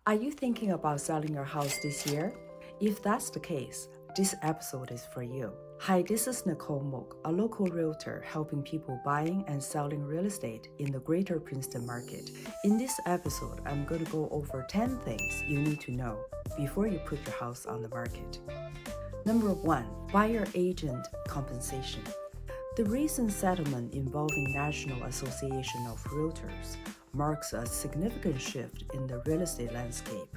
Are you thinking about selling your house this year? If that's the case, this episode is for you. Hi, this is Nicole Muk, a local realtor helping people buying and selling real estate in the greater Princeton market. In this episode, I'm going to go over 10 things you need to know before you put your house on the market. Number 1, buyer agent compensation. The recent settlement involving National Association of Realtors marks a significant shift in the real estate landscape.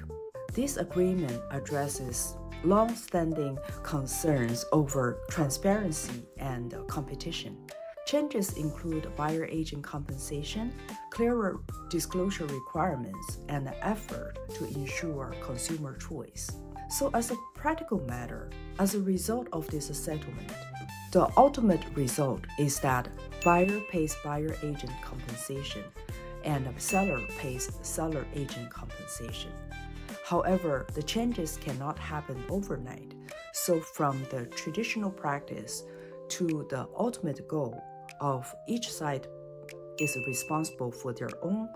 This agreement addresses long-standing concerns over transparency and competition. Changes include buyer agent compensation, clearer disclosure requirements, and an effort to ensure consumer choice. So as a practical matter, as a result of this settlement, the ultimate result is that buyer pays buyer agent compensation and the seller pays seller agent compensation. However, the changes cannot happen overnight. So from the traditional practice to the ultimate goal of each side is responsible for their own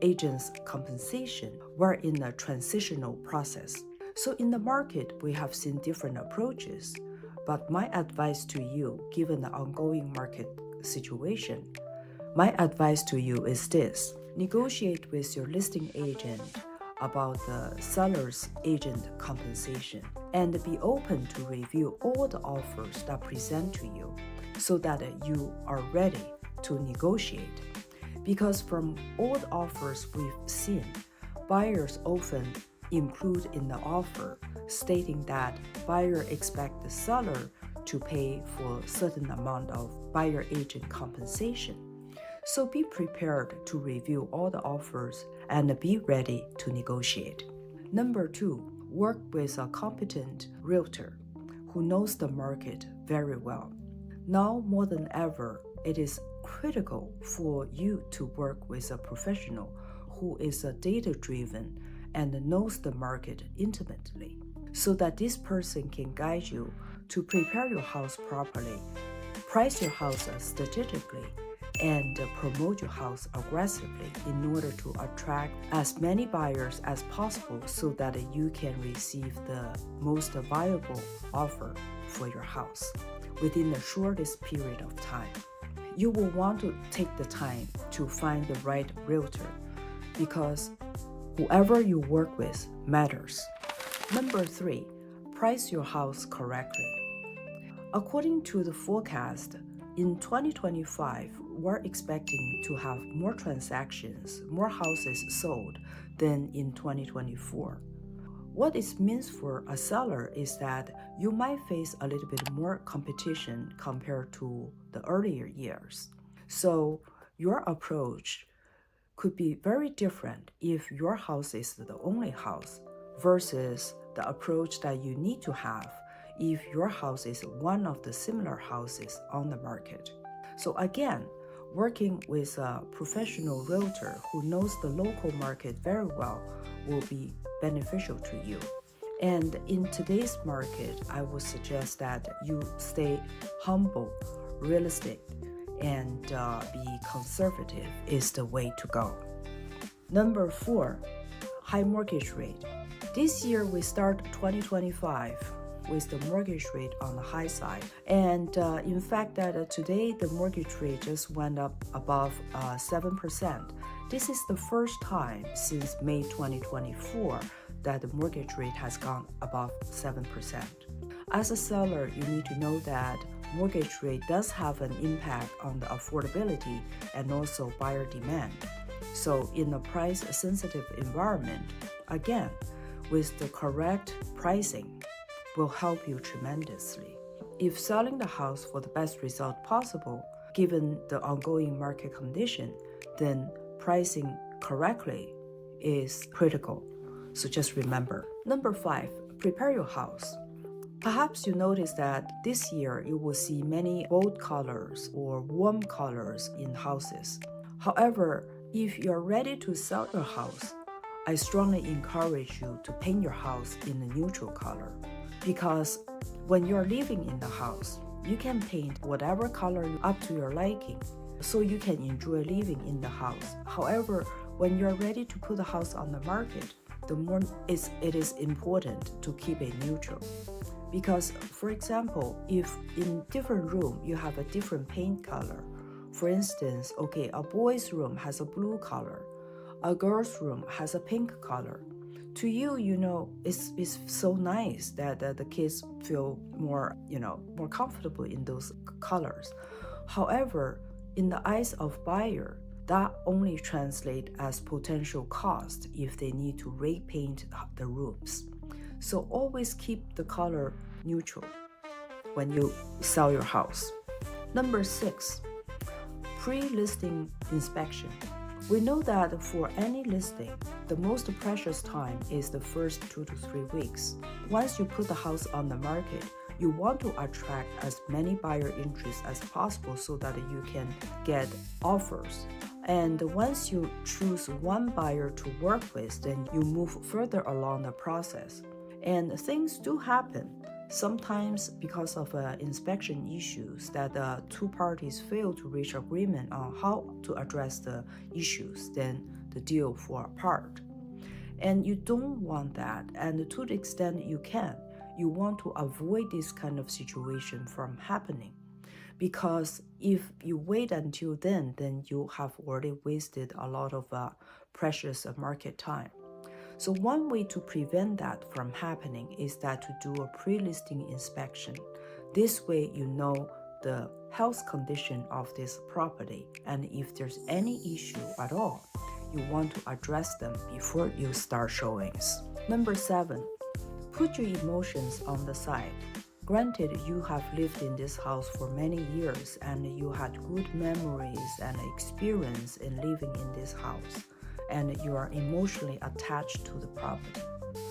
agent's compensation, we're in a transitional process. So in the market, we have seen different approaches. But my advice to you, given the ongoing market situation, my advice to you is this: negotiate with your listing agent about the seller's agent compensation and be open to review all the offers that present to you so that you are ready to negotiate. Because from all the offers we've seen, buyers often include in the offer stating that buyer expect the seller to pay for a certain amount of buyer agent compensation. So be prepared to review all the offers and be ready to negotiate. Number 2, work with a competent realtor who knows the market very well. Now more than ever, it is critical for you to work with a professional who is data-driven and knows the market intimately, so that this person can guide you to prepare your house properly, price your house strategically, and promote your house aggressively in order to attract as many buyers as possible so that you can receive the most viable offer for your house within the shortest period of time. You will want to take the time to find the right realtor because whoever you work with matters. Number 3, price your house correctly. According to the forecast, in 2025, we're expecting to have more transactions, more houses sold than in 2024. What it means for a seller is that you might face a little bit more competition compared to the earlier years. So your approach could be very different if your house is the only house versus the approach that you need to have if your house is one of the similar houses on the market. So again, working with a professional realtor who knows the local market very well will be beneficial to you. And in today's market, I would suggest that you stay humble, realistic, and be conservative is the way to go. Number 4, high mortgage rate. This year we start 2025 with the mortgage rate on the high side. And in fact that today the mortgage rate just went up above 7%. This is the first time since May 2024 that the mortgage rate has gone above 7%. As a seller, you need to know that mortgage rate does have an impact on the affordability and also buyer demand. So in a price-sensitive environment, again, with the correct pricing will help you tremendously. If selling the house for the best result possible, given the ongoing market condition, then pricing correctly is critical. So just remember. Number 5, prepare your house. Perhaps you notice that this year you will see many bold colors or warm colors in houses. However, if you're ready to sell your house, I strongly encourage you to paint your house in a neutral color. Because when you're living in the house, you can paint whatever color up to your liking, so you can enjoy living in the house. However, when you're ready to put the house on the market, the more it is important to keep it neutral. Because, for example, if in different room you have a different paint color, for instance, okay, a boy's room has a blue color, a girl's room has a pink color. To you, it's so nice that the kids feel more, more comfortable in those colors. However, in the eyes of buyer, that only translate as potential cost if they need to repaint the rooms. So always keep the color neutral when you sell your house. Number 6, pre-listing inspection. We know that for any listing, the most precious time is the first 2 to 3 weeks. Once you put the house on the market, you want to attract as many buyer interests as possible so that you can get offers. And once you choose one buyer to work with, then you move further along the process. And things do happen. Sometimes because of inspection issues that the two parties fail to reach agreement on how to address the issues, then the deal fall apart. And you don't want that. And to the extent you can, you want to avoid this kind of situation from happening. Because if you wait until then you have already wasted a lot of precious market time. So one way to prevent that from happening is that to do a pre-listing inspection. This way you know the health condition of this property, and if there's any issue at all, you want to address them before you start showings. Number 7, put your emotions on the side. Granted, you have lived in this house for many years and you had good memories and experience in living in this house, and you are emotionally attached to the property.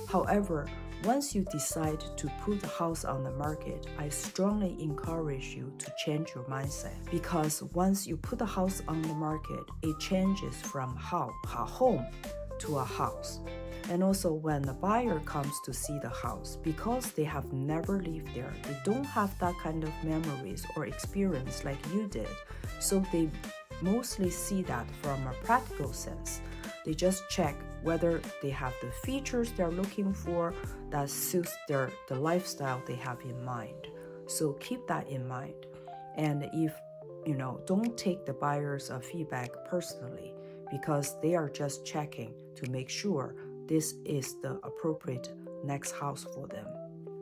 However, once you decide to put the house on the market, I strongly encourage you to change your mindset, because once you put the house on the market, it changes from a home to a house. And also when the buyer comes to see the house, because they have never lived there, they don't have that kind of memories or experience like you did. So they mostly see that from a practical sense. They just check whether they have the features they're looking for that suits the lifestyle they have in mind. So keep that in mind. And if, don't take the buyer's feedback personally, because they are just checking to make sure this is the appropriate next house for them.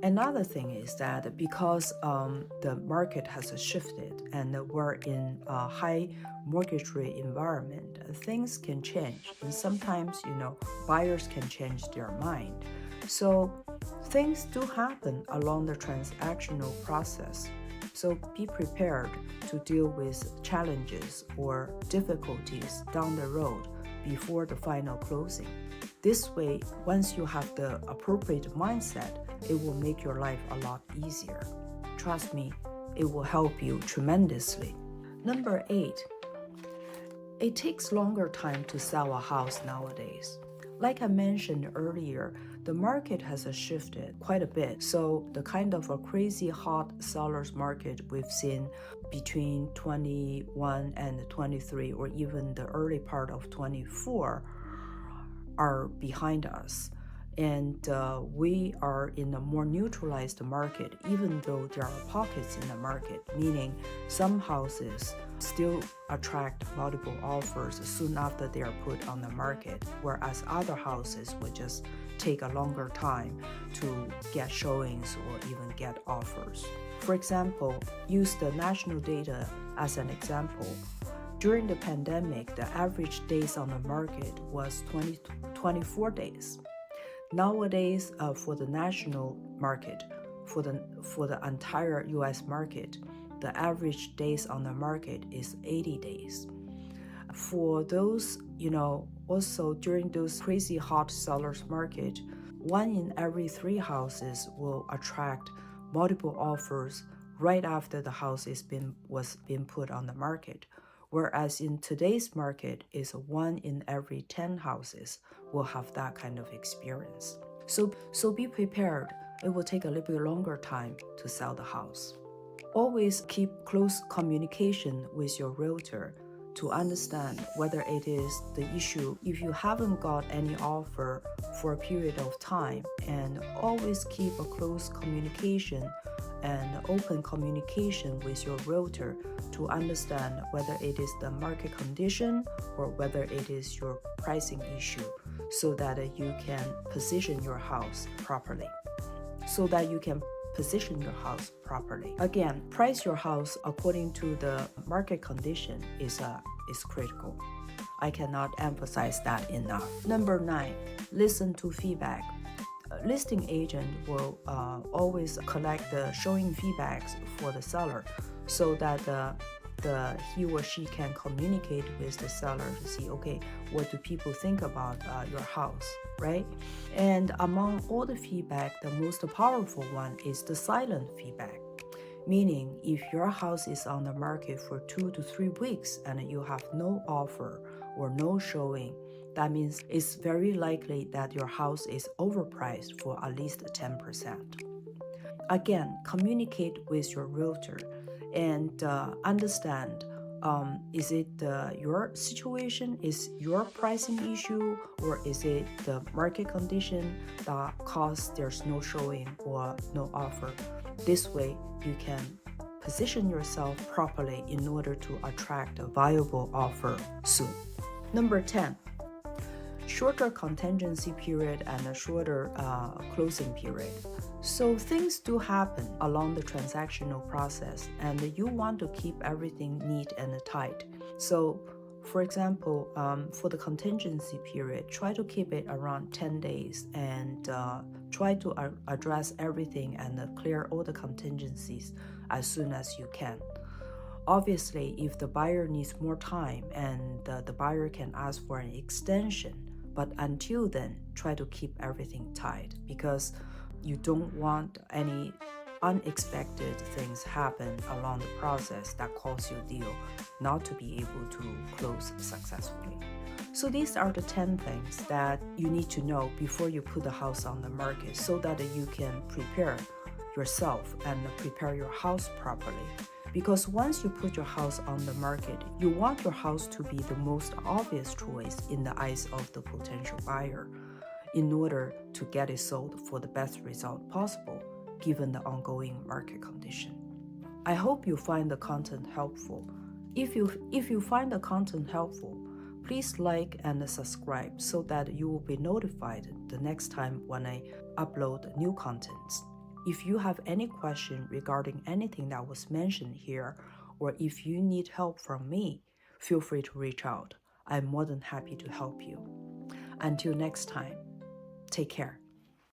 Another thing is that because the market has shifted and we're in a high mortgage rate environment, things can change. And sometimes, buyers can change their mind. So things do happen along the transactional process. So be prepared to deal with challenges or difficulties down the road before the final closing. This way, once you have the appropriate mindset, it will make your life a lot easier. Trust me, it will help you tremendously. Number 8, it takes longer time to sell a house nowadays. Like I mentioned earlier, the market has shifted quite a bit. So the kind of a crazy hot sellers market we've seen between 21 and 23, or even the early part of 24, are behind us. And we are in a more neutralized market, even though there are pockets in the market, meaning some houses still attract multiple offers soon after they are put on the market, whereas other houses would just take a longer time to get showings or even get offers. For example, use the national data as an example. During the pandemic, the average days on the market was 24 days. Nowadays, for the national market, for the entire US market, the average days on the market is 80 days. For those, also during those crazy hot sellers market, 1 in every 3 houses will attract multiple offers right after the house was being put on the market. Whereas in today's market, is 1 in every 10 houses will have that kind of experience. So be prepared. It will take a little bit longer time to sell the house. Always keep close communication with your realtor to understand whether it is the issue if you haven't got any offer for a period of time, and always keep a close communication and open communication with your realtor to understand whether it is the market condition or whether it is your pricing issue, so that you can position your house properly. Again, price your house according to the market condition is critical. I cannot emphasize that enough. Number 9, listen to feedback. A listing agent will always collect the showing feedbacks for the seller, so that he or she can communicate with the seller to see, okay, what do people think about your house, right? And among all the feedback, the most powerful one is the silent feedback. Meaning, if your house is on the market for 2 to 3 weeks and you have no offer or no showing, that means it's very likely that your house is overpriced for at least 10%. Again, communicate with your realtor and understand, is it your situation, is your pricing issue, or is it the market condition that caused there's no showing or no offer? This way, you can position yourself properly in order to attract a viable offer soon. Number 10, shorter contingency period and a shorter closing period. So things do happen along the transactional process, and you want to keep everything neat and tight. So for example, for the contingency period, try to keep it around 10 days and try to address everything and clear all the contingencies as soon as you can. Obviously, if the buyer needs more time, and the buyer can ask for an extension, but until then, try to keep everything tight, because you don't want any unexpected things happen along the process that cause your deal not to be able to close successfully. So these are the 10 things that you need to know before you put the house on the market, so that you can prepare yourself and prepare your house properly. Because once you put your house on the market, you want your house to be the most obvious choice in the eyes of the potential buyer, in order to get it sold for the best result possible, given the ongoing market condition. I hope you find the content helpful. If you find the content helpful, please like and subscribe so that you will be notified the next time when I upload new contents. If you have any question regarding anything that was mentioned here, or if you need help from me, feel free to reach out. I'm more than happy to help you. Until next time, take care.